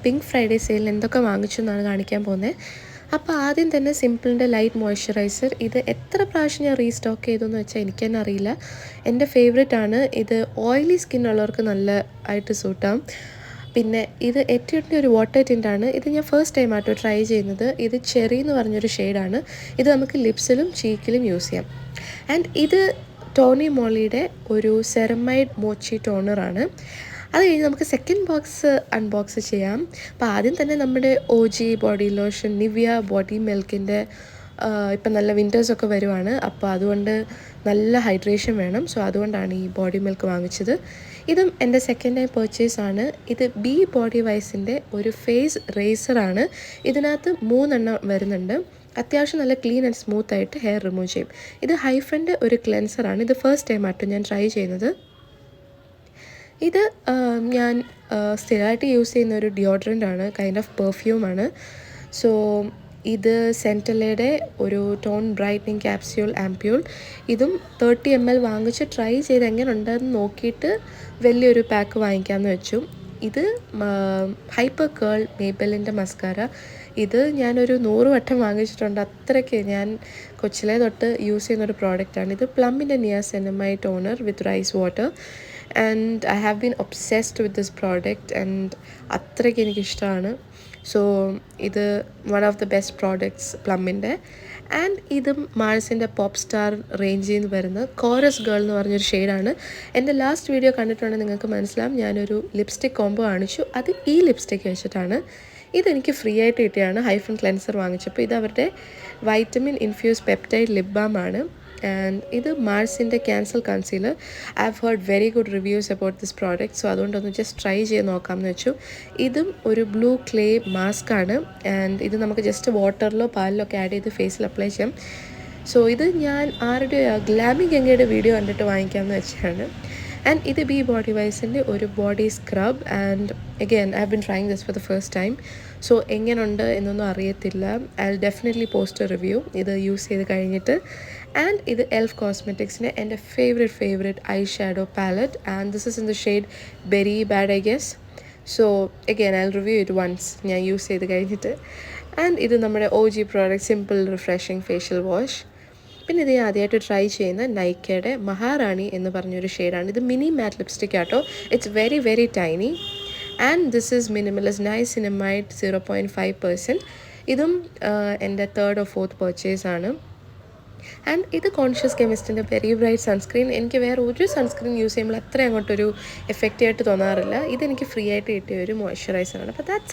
Pink Friday സെയിലിൽ എന്തൊക്കെ വാങ്ങിച്ചു എന്നാണ് കാണിക്കാൻ പോകുന്നത്. അപ്പോൾ ആദ്യം തന്നെ സിമ്പിളിൻ്റെ ലൈറ്റ് മോയ്സ്ചറൈസർ. ഇത് എത്ര പ്രാവശ്യം ഞാൻ റീസ്റ്റോക്ക് ചെയ്തെന്ന് വെച്ചാൽ എനിക്ക് തന്നെ അറിയില്ല. എൻ്റെ ഫേവറേറ്റ് ആണ്. ഇത് ഓയിലി സ്കിന്നുള്ളവർക്ക് നല്ല ആയിട്ട് സൂട്ടാവും. പിന്നെ ഇത് എറ്റിയുടെ ഒരു വാട്ടർ ടിൻ്റാണ്. ഇത് ഞാൻ ഫസ്റ്റ് ടൈം ആട്ടോ ട്രൈ ചെയ്യുന്നത്. ഇത് ചെറി എന്ന് പറഞ്ഞൊരു ഷെയ്ഡാണ്. ഇത് നമുക്ക് ലിപ്സിലും ചീക്കിലും യൂസ് ചെയ്യാം. ആൻഡ് ഇത് ടോണി മോളിയുടെ ഒരു സെറമൈഡ് മോച്ചി ടോണറാണ്. അത് കഴിഞ്ഞ് നമുക്ക് സെക്കൻഡ് ബോക്സ് അൺബോക്സ് ചെയ്യാം. അപ്പോൾ ആദ്യം തന്നെ നമ്മുടെ OG body lotion Nivea body മിൽക്കിൻ്റെ ഇപ്പം നല്ല വിൻ്റേഴ്സൊക്കെ വരുവാണ്. അപ്പോൾ അതുകൊണ്ട് നല്ല ഹൈഡ്രേഷൻ വേണം. സോ അതുകൊണ്ടാണ് ഈ ബോഡി മിൽക്ക് വാങ്ങിച്ചത്. ഇതും എൻ്റെ സെക്കൻഡ് ടൈം പർച്ചേസാണ്. ഇത് ബി ബോഡി വൈസിൻ്റെ ഒരു ഫേസ് റേസറാണ്. ഇതിനകത്ത് 3 എണ്ണം വരുന്നുണ്ട്. അത്യാവശ്യം നല്ല ക്ലീൻ ആൻഡ് സ്മൂത്ത് ആയിട്ട് ഹെയർ റിമൂവ് ചെയ്യും. ഇത് ഹൈഫൻ്റെ ഒരു ക്ലെൻസറാണ്. ഇത് ഫസ്റ്റ് ടൈം ആട്ടോ ഞാൻ ട്രൈ ചെയ്യുന്നത്. ഇത് ഞാൻ സ്ഥിരമായിട്ട് യൂസ് ചെയ്യുന്ന ഒരു ഡിയോഡ്രൻ്റ് ആണ്. Kind of പെർഫ്യൂമാണ്. സോ ഇത് സെൻറ്റലയുടെ ഒരു ടോൺ ബ്രൈറ്റനിങ് ക്യാപ്സ്യൂൾ ആംപ്യൂൾ. ഇതും 30 ml വാങ്ങിച്ച് ട്രൈ ചെയ്ത് എങ്ങനെ ഉണ്ടെന്ന് നോക്കിയിട്ട് വലിയൊരു പാക്ക് വാങ്ങിക്കാമെന്ന് വെച്ചു. ഇത് ഹൈപ്പർ കേൾ മേബലിൻ്റെ മസ്കാര. ഇത് ഞാനൊരു 100 വട്ടം വാങ്ങിച്ചിട്ടുണ്ട്. അത്രയ്ക്ക് ഞാൻ കൊച്ചിലെ തൊട്ട് യൂസ് ചെയ്യുന്നൊരു പ്രോഡക്റ്റാണ്. ഇത് പ്ലമ്മിൻ്റെ niacinamide toner with rice water. And I have been obsessed with this product and അത്രയ്ക്ക് എനിക്കിഷ്ടമാണ്. സോ ഇത് one of the best products പ്ലമ്മിൻ്റെ. ആൻഡ് ഇതും മാഴ്സിൻ്റെ പോപ്പ് സ്റ്റാർ റേഞ്ചിൽ നിന്ന് വരുന്ന കോറസ് ഗേൾ എന്ന് പറഞ്ഞൊരു ഷെയ്ഡാണ്. എൻ്റെ ലാസ്റ്റ് വീഡിയോ കണ്ടിട്ടുണ്ടെങ്കിൽ നിങ്ങൾക്ക് മനസ്സിലാവും. ഞാനൊരു ലിപ്സ്റ്റിക് കോംബോ കാണിച്ചു. അത് ഈ ലിപ്സ്റ്റിക് വെച്ചിട്ടാണ്. ഇതെനിക്ക് ഫ്രീ ആയിട്ട് കിട്ടിയാണ് ഹൈഫൻ ക്ലെൻസർ വാങ്ങിച്ചപ്പോൾ. ഇത് അവരുടെ vitamin infuse peptide lip balm ആണ്. ആൻഡ് ഇത് മാഴ്സിൻ്റെ cancel concealer. I have heard very good reviews about this product. So അതുകൊണ്ടൊന്ന് ജസ്റ്റ് ട്രൈ ചെയ്ത് നോക്കാമെന്ന് വെച്ചു. ഇതും ഒരു ബ്ലൂ ക്ലേ മാസ്ക് ആണ്. ആൻഡ് ഇത് നമുക്ക് ജസ്റ്റ് വാട്ടറിലോ പാലിലോ ഒക്കെ ആഡ് ചെയ്ത് ഫേസിൽ അപ്ലൈ ചെയ്യാം. സോ ഇത് ഞാൻ ആരുടെ ഗ്ലാമി ഗംഗയുടെ വീഡിയോ കണ്ടിട്ട് വാങ്ങിക്കാമെന്ന് വെച്ചാണ്. ആൻഡ് ഇത് ബി ബോഡി വൈസിൻ്റെ ഒരു body scrub. And again I have been trying this for the first time. So എങ്ങനെയുണ്ട് എന്നൊന്നും അറിയത്തില്ല. I will definitely post a review ഇത് യൂസ് ചെയ്ത് കഴിഞ്ഞിട്ട്. ആൻഡ് ഇത് എൽഫ് കോസ്മെറ്റിക്സിൻ്റെ എൻ്റെ favourite eye shadow palette. And this is in the shade very bad I guess. So again I will review it once ഞാൻ യൂസ് ചെയ്ത് കഴിഞ്ഞിട്ട്. And ഇത് നമ്മുടെ OG product simple refreshing facial wash. പിന്നെ ഇത് ആദ്യമായിട്ട് ട്രൈ ചെയ്യുന്ന നൈക്കയുടെ മഹാറാണി എന്ന് പറഞ്ഞൊരു ഷെയ്ഡാണ്. ഇത് മിനി മാറ്റ് ലിപ്സ്റ്റിക് ആട്ടോ. It's very tiny. And this is minimalist niacinamide 0.5%. ഇതും എൻ്റെ 3rd or 4th പർച്ചേസാണ്. ആൻഡ് ഇത് കോൺഷ്യസ് കെമിസ്റ്റിൻ്റെ വെരി ബ്രൈറ്റ് സൺസ്ക്രീൻ. എനിക്ക് വേറെ ഒരു സൺസ്ക്രീൻ യൂസ് ചെയ്യുമ്പോൾ അത്ര അങ്ങോട്ടൊരു എഫക്റ്റീവായിട്ട് തോന്നാറില്ല. ഇതെനിക്ക് ഫ്രീ ആയിട്ട് കിട്ടിയ ഒരു മോയ്സ്ചറൈസറാണ്. അപ്പോൾ ദാറ്റ്സ്